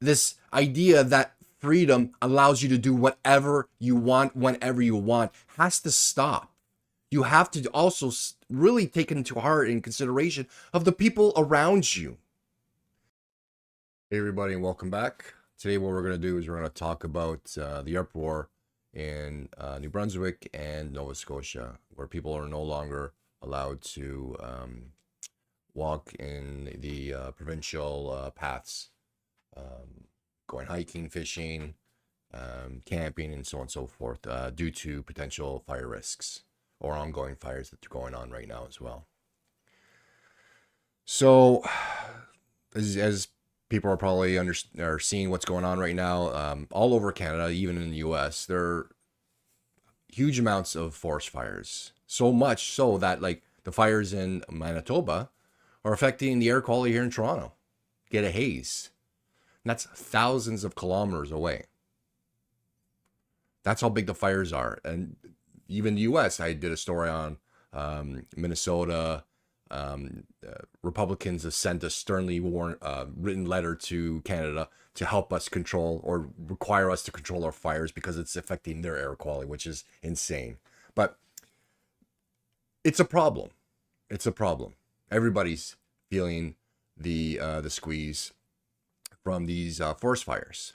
This idea that freedom allows you to do whatever you want whenever you want has to stop. You have to also really take into heart and consideration of the people around you. Hey everybody, and welcome back. Today what we're going to do is we're going to talk about the uproar in New Brunswick and Nova Scotia, where people are no longer allowed to walk in the provincial paths, going hiking, fishing, camping, and so on and so forth, due to potential fire risks or ongoing fires that are going on right now as well. So, as people are probably are seeing what's going on right now, all over Canada, even in the U.S., there are huge amounts of forest fires. So much so that like the fires in Manitoba are affecting the air quality here in Toronto. Get a haze. And that's thousands of kilometers away. That's how big the fires are. And even the U.S., I did a story on Minnesota. Republicans have sent a sternly written letter to Canada to help us control or require us to control our fires because it's affecting their air quality, which is insane. But it's a problem. It's a problem. Everybody's feeling the squeeze from these forest fires.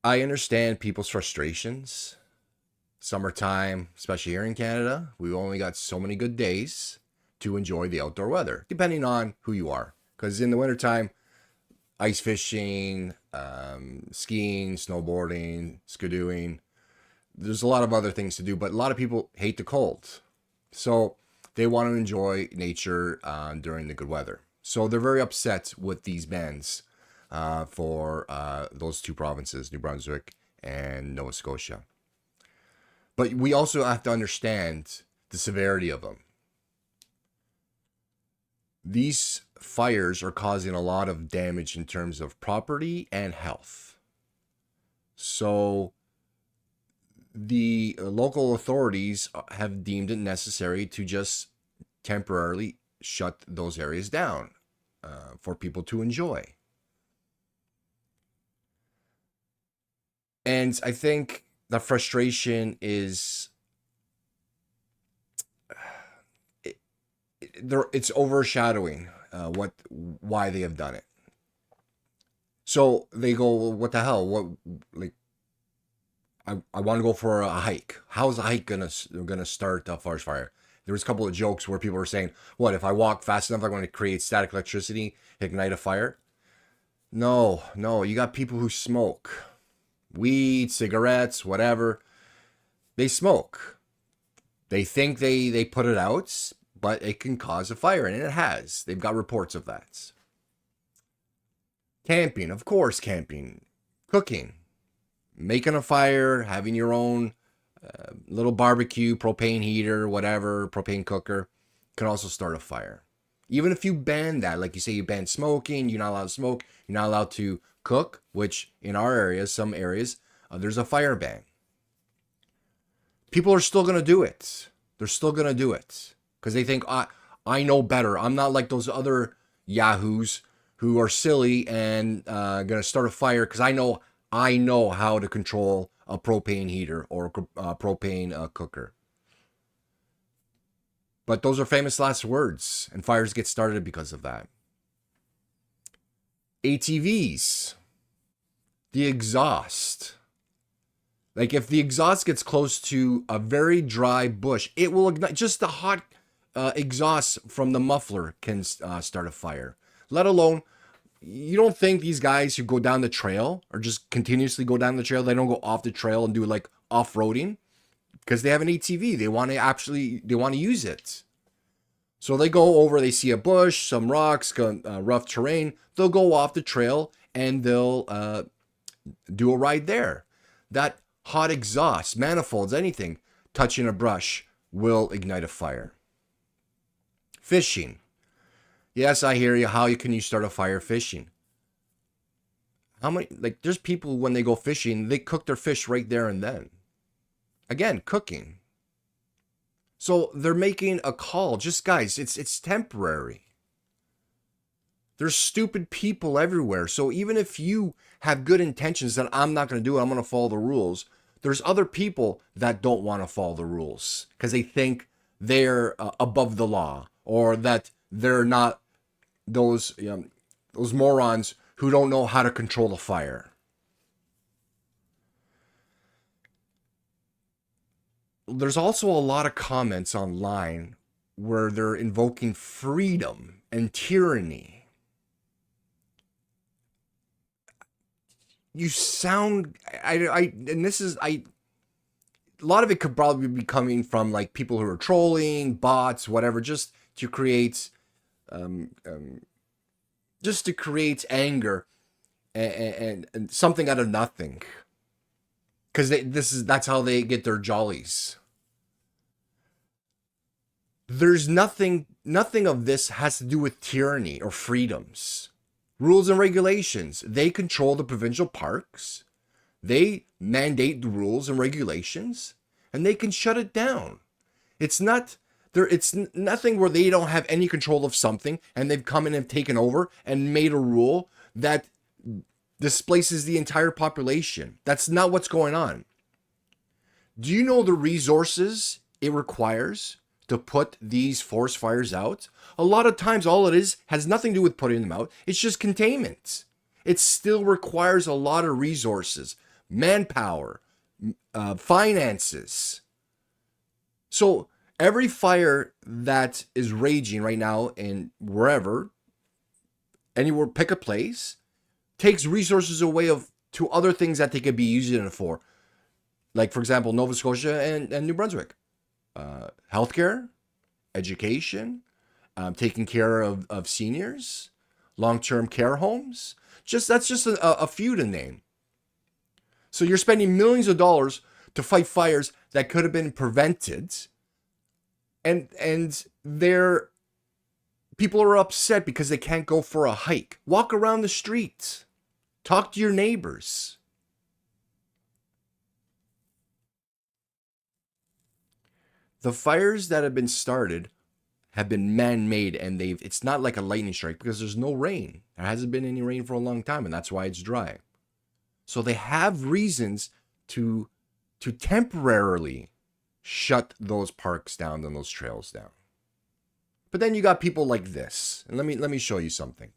I understand people's frustrations. Summertime, especially here in Canada, we've only got so many good days to enjoy the outdoor weather, depending on who you are. Because in the wintertime, ice fishing, skiing, snowboarding, skidooing, there's a lot of other things to do, but a lot of people hate the cold. So they want to enjoy nature during the good weather. So they're very upset with these bans for those two provinces, New Brunswick and Nova Scotia. But we also have to understand the severity of them. These fires are causing a lot of damage in terms of property and health. So the local authorities have deemed it necessary to just temporarily shut those areas down for people to enjoy. And I think the frustration is it's overshadowing why they have done it. So they go, well, what the hell? What like I want to go for a hike. How's a hike gonna start a forest fire? There was a couple of jokes where people were saying, "What if I walk fast enough? I'm going to create static electricity, ignite a fire?" No, no. You got people who smoke weed, cigarettes, whatever. They smoke. They think they put it out, but it can cause a fire, and it has. They've got reports of that. Camping, of course, camping, cooking, making a fire, having your own little barbecue, propane heater, whatever, propane cooker, can also start a fire. Even if you ban that, like you say, you ban smoking, you're not allowed to smoke, you're not allowed to cook, which in our areas, some areas, there's a fire ban. People are still going to do it. They're still going to do it because they think, I know better. I'm not like those other yahoos who are silly and going to start a fire because I know how to control a propane heater or a propane cooker. But those are famous last words, and fires get started because of that. ATVs, the exhaust. Like if the exhaust gets close to a very dry bush, it will ignite. Just the hot exhaust from the muffler can start a fire. Let alone, you don't think these guys who go down the trail or just continuously go down the trail, they don't go off the trail and do like off-roading because they have an ATV. They want to use it. So they go over, they see a bush, some rocks, rough terrain. They'll go off the trail and they'll do a ride there. That hot exhaust, manifolds, anything touching a brush will ignite a fire. Fishing. Yes, I hear you. How can you start a fire fishing? How many, like, there's people when they go fishing, they cook their fish right there and then. Again, cooking. So they're making a call. Just guys, it's temporary. There's stupid people everywhere. So even if you have good intentions that I'm not going to do it, I'm going to follow the rules, there's other people that don't want to follow the rules because they think they're above the law, or that they're not those morons who don't know how to control the fire. There's also a lot of comments online where they're invoking freedom and tyranny. You sound, and this is, a lot of it could probably be coming from like people who are trolling, bots, whatever, just to create, anger and something out of nothing. Because that's how they get their jollies. There's nothing of this has to do with tyranny or freedoms. Rules and regulations. They control the provincial parks. They mandate the rules and regulations, and they can shut it down. It's not there. It's nothing where they don't have any control of something, and they've come in and taken over and made a rule that displaces the entire population. That's not what's going on. Do you know the resources it requires to put these forest fires out? A lot of times, all it is has nothing to do with putting them out. It's just containment. It still requires a lot of resources, manpower, finances. So every fire that is raging right now in wherever, anywhere, pick a place, takes resources away to other things that they could be using it for. Like, for example, Nova Scotia and New Brunswick. Healthcare, education, taking care of seniors, long-term care homes. That's just a few to name. So you're spending millions of dollars to fight fires that could have been prevented, and people are upset because they can't go for a hike. Walk around the streets. Talk to your neighbors. The fires that have been started have been man-made, and it's not like a lightning strike because there's no rain. There hasn't been any rain for a long time, and that's why it's dry. So they have reasons to temporarily shut those parks down and those trails down. But then you got people like this. And let me show you something.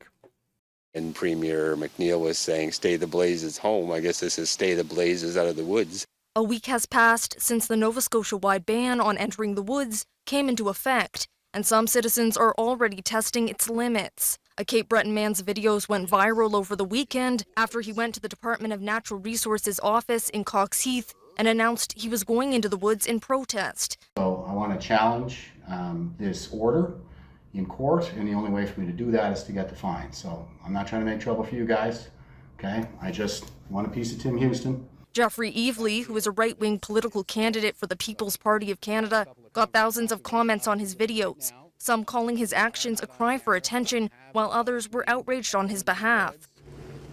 And Premier McNeil was saying, stay the blazes home. I guess this is stay the blazes out of the woods. A week has passed since the Nova Scotia-wide ban on entering the woods came into effect, and some citizens are already testing its limits. A Cape Breton man's videos went viral over the weekend after he went to the Department of Natural Resources office in Cox Heath and announced he was going into the woods in protest. So I want to challenge this order in court, and the only way for me to do that is to get the fine. So I'm not trying to make trouble for you guys, okay? I just want a piece of Tim Houston. Jeffrey Evely, who is a right-wing political candidate for the People's Party of Canada, got thousands of comments on his videos, some calling his actions a cry for attention, while others were outraged on his behalf.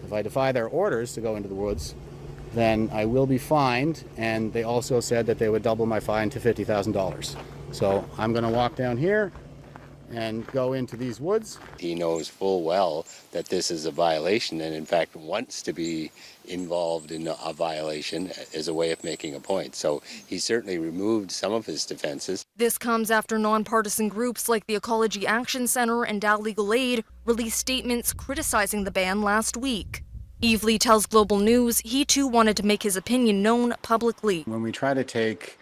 If I defy their orders to go into the woods, then I will be fined, and they also said that they would double my fine to $50,000. So I'm going to walk down here and go into these woods. He knows full well that this is a violation, and in fact wants to be involved in a violation as a way of making a point. So he certainly removed some of his defenses. This comes after nonpartisan groups like the Ecology Action Centre and Dow Legal Aid released statements criticizing the ban last week. Evely tells Global News he too wanted to make his opinion known publicly. When we try to take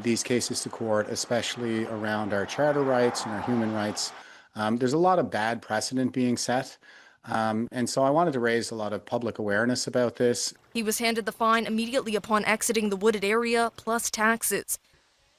these cases to court, especially around our charter rights and our human rights, there's a lot of bad precedent being set. And so I wanted to raise a lot of public awareness about this. He was handed the fine immediately upon exiting the wooded area, plus taxes.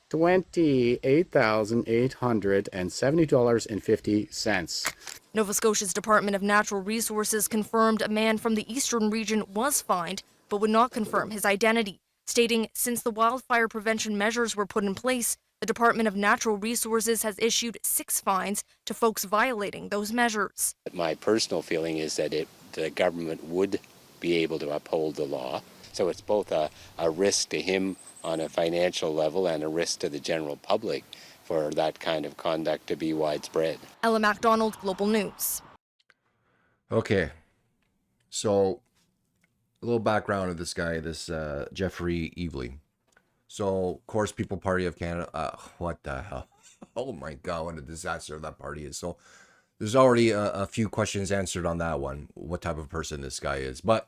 $28,870.50. Nova Scotia's Department of Natural Resources confirmed a man from the eastern region was fined, but would not confirm his identity, stating since the wildfire prevention measures were put in place, the Department of Natural Resources has issued 6 fines to folks violating those measures. My personal feeling is that the government would be able to uphold the law. So it's both a risk to him on a financial level and a risk to the general public for that kind of conduct to be widespread. Ella MacDonald, Global News. Okay, so a little background of this guy, this Jeffrey Evely. So, of course, People Party of Canada. What the hell? Oh my God, what a disaster that party is. So, there's already a few questions answered on that one, what type of person this guy is. But,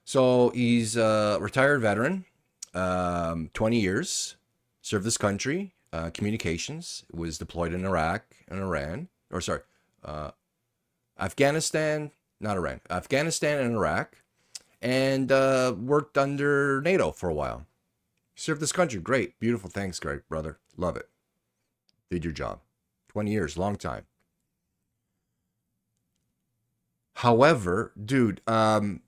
so he's a retired veteran, 20 years, served this country, communications, was deployed in Iraq and Iran, or sorry, uh, Afghanistan, not Iran, Afghanistan and Iraq, and worked under NATO for a while. Served this country. Great. Beautiful. Thanks, great brother. Love it. Did your job. 20 years. Long time. However, dude, being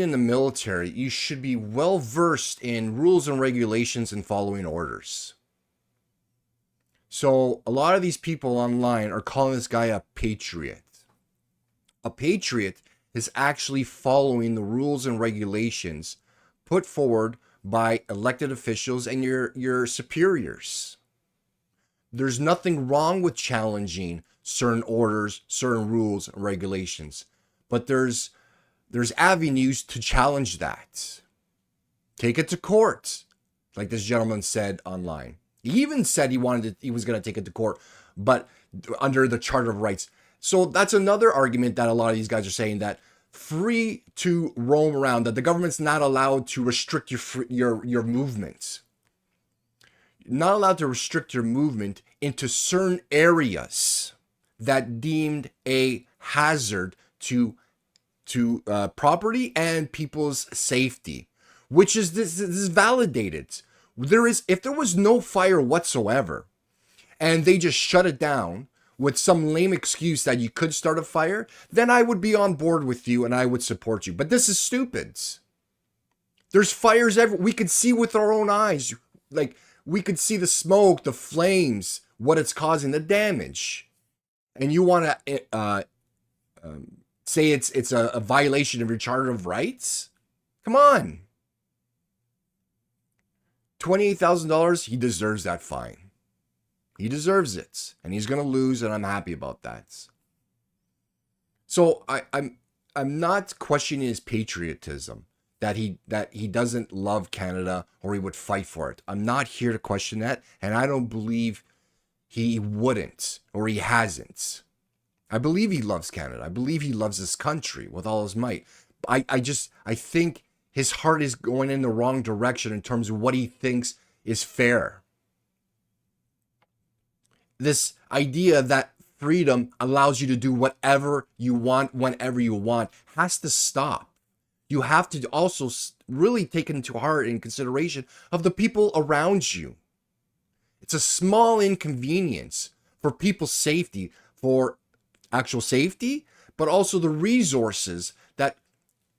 in the military, you should be well versed in rules and regulations and following orders. So a lot of these people online are calling this guy a patriot. A patriot is actually following the rules and regulations put forward by elected officials and your superiors. There's nothing wrong with challenging certain orders, certain rules and regulations, but there's avenues to challenge that. Take it to court, like this gentleman said online. He even said he was going to take it to court, but under the Charter of Rights. So that's another argument that a lot of these guys are saying, that free to roam around, that the government's not allowed to restrict your movements. Not allowed to restrict your movement into certain areas that deemed a hazard to property and people's safety, which is this is validated. If there was no fire whatsoever and they just shut it down with some lame excuse that you could start a fire, then I would be on board with you and I would support you. But this is stupid. There's fires everywhere. We could see with our own eyes. Like, we could see the smoke, the flames, what it's causing, the damage. And you want to say it's a violation of your Charter of Rights? Come on. $28,000, he deserves that fine. He deserves it, and he's going to lose, and I'm happy about that. So I'm not questioning his patriotism, that he doesn't love Canada or he would fight for it. I'm not here to question that, and I don't believe he wouldn't or he hasn't. I believe he loves Canada. I believe he loves this country with all his might. I think his heart is going in the wrong direction in terms of what he thinks is fair. This idea that freedom allows you to do whatever you want, whenever you want, has to stop. You have to also really take into heart and consideration of the people around you. It's a small inconvenience for people's safety, for actual safety, but also the resources that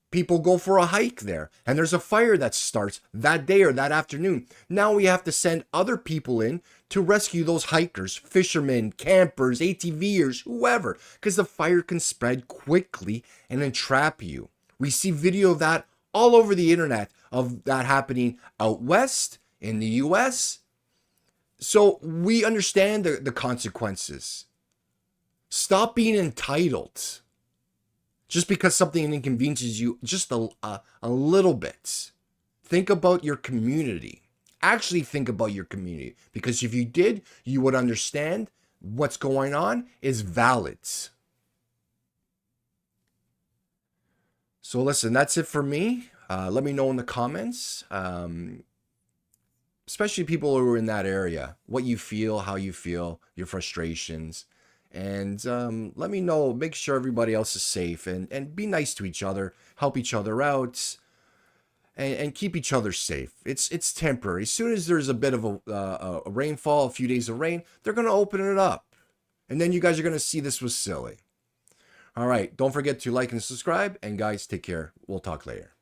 people go for a hike there, and there's a fire that starts that day or that afternoon. Now we have to send other people in to rescue those hikers, fishermen, campers, ATVers, whoever, because the fire can spread quickly and entrap you. We see video of that all over the internet, of that happening out west in the US. So we understand the consequences. Stop being entitled just because something inconveniences you just a little bit. Think about your community. Actually think about your community, because if you did, you would understand what's going on is valid. So listen, that's it for me. Let me know in the comments, especially people who are in that area, what you feel, how you feel, your frustrations. And let me know. Make sure everybody else is safe, and be nice to each other. Help each other out, and keep each other safe. It's temporary. As soon as there's a bit of a rainfall, a few days of rain, they're going to open it up. And then you guys are going to see this was silly. All right. Don't forget to like and subscribe. And guys, take care. We'll talk later.